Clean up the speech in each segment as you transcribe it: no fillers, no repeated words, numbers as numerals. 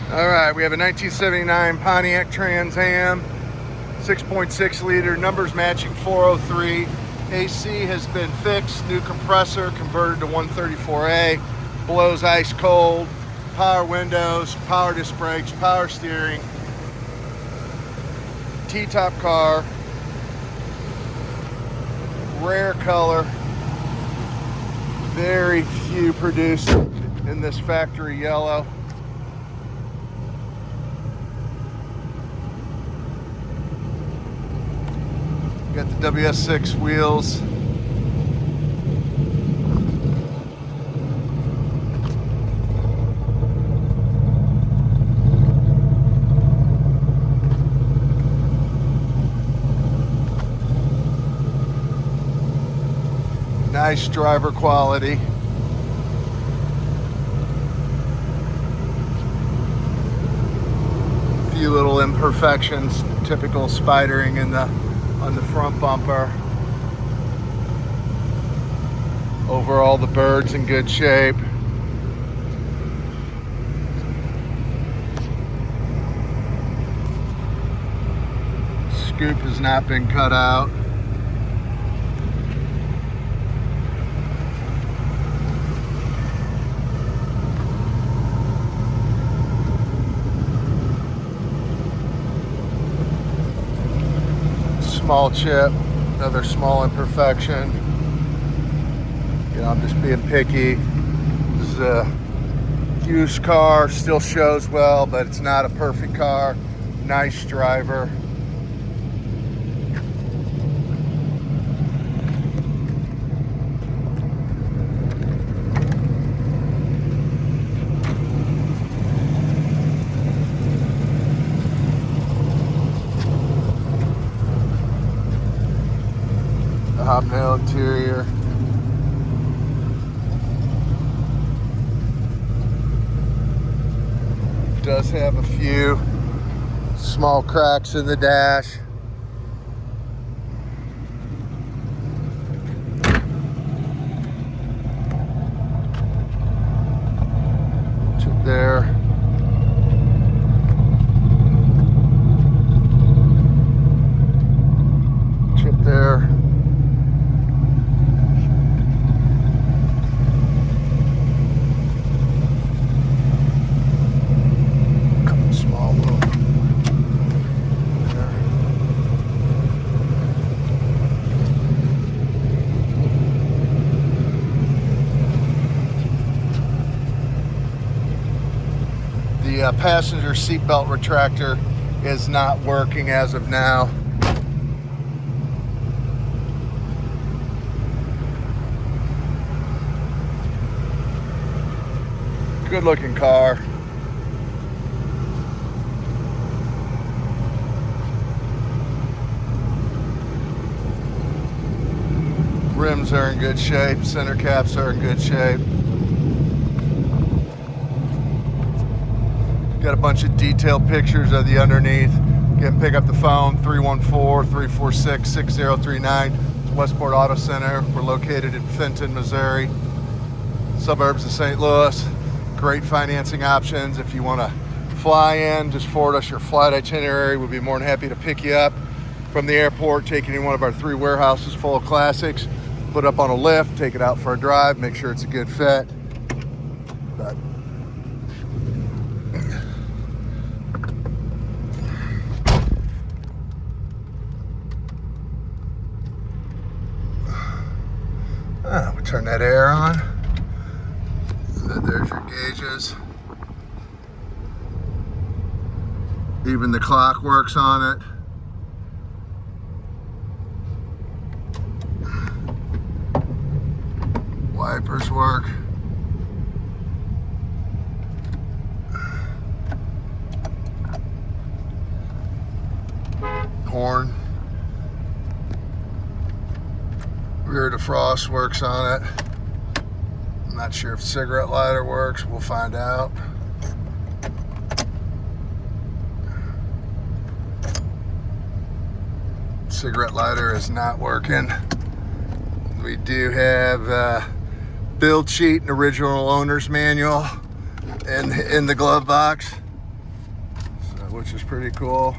All right, we have a 1979 Pontiac Trans Am, 6.6 liter, numbers matching 403. AC has been fixed, new compressor converted to 134A, blows ice cold, power windows, power disc brakes, power steering, T-top car, rare color, very few produced in this factory yellow. Got the WS6 wheels. Nice driver quality. Few little imperfections, typical spidering on the front bumper. Overall, the bird's in good shape. Scoop has not been cut out. Small chip, another small imperfection. You know, I'm just being picky. This is a used car, still shows well, but it's not a perfect car. Nice driver. Hobnail interior. Does have a few small cracks in the dash. Chip there. Chip there. The passenger seatbelt retractor is not working as of now. Good looking car. Rims are in good shape, center caps are in good shape. Got a bunch of detailed pictures of the underneath. Again, pick up the phone, 314-346-6039. It's Westport Auto Center. We're located in Fenton, Missouri, suburbs of St. Louis. Great financing options. If you want to fly in, just forward us your flight itinerary. We'll be more than happy to pick you up from the airport, take you to one of our 3 warehouses full of classics, put up on a lift, take it out for a drive, make sure it's a good fit. But we turn that air on. So there's your gauges. Even the clock works on it. Wipers work. Horn. Rear defrost works on it. I'm not sure if cigarette lighter works. We'll find out. Cigarette lighter is not working. We do have a build sheet and original owner's manual in the glove box. which is pretty cool.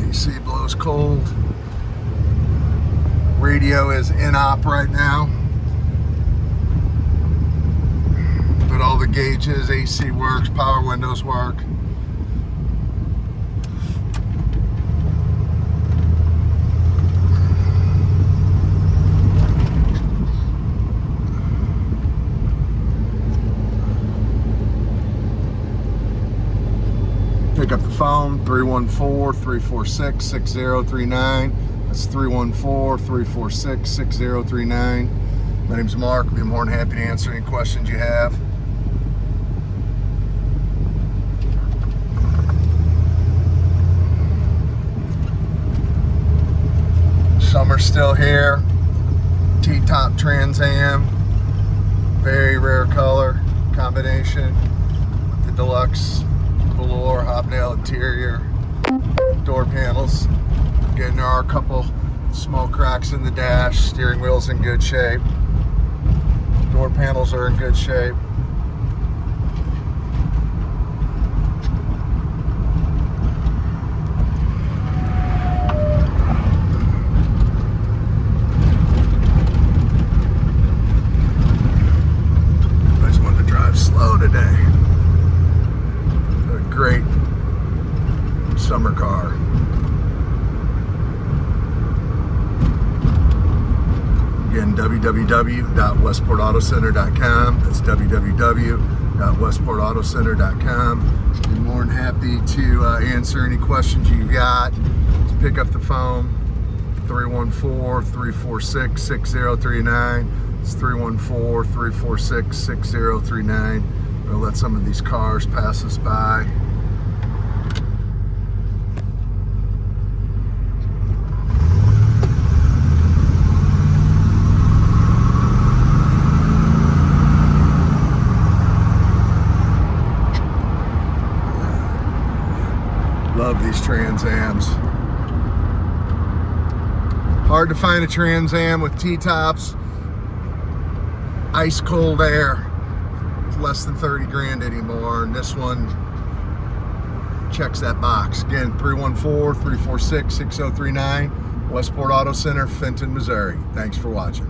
AC blows cold. Radio is in op right now. But all the gauges, AC works, power windows work. Pick up the phone, 314-346-6039. That's 314-346-6039. My name's Mark. I'll be more than happy to answer any questions you have. Summer's still here. T-top Trans Am. Very rare color combination. The deluxe velour hobnail interior. Door panels. Again, there are a couple small cracks in the dash. Steering wheel's in good shape. Door panels are in good shape. I just wanted to drive slow today. A great summer car. Again, www.westportautocenter.com. That's www.westportautocenter.com. I'm more than happy to answer any questions you've got. Just pick up the phone, 314-346-6039. It's 314-346-6039. We'll let some of these cars pass us by. Love these Trans Ams. Hard to find a Trans Am with T-tops, ice cold air. It's less than 30 grand anymore, and this one checks that box. Again, 314-346-6039, Westport Auto Center, Fenton, Missouri. Thanks for watching.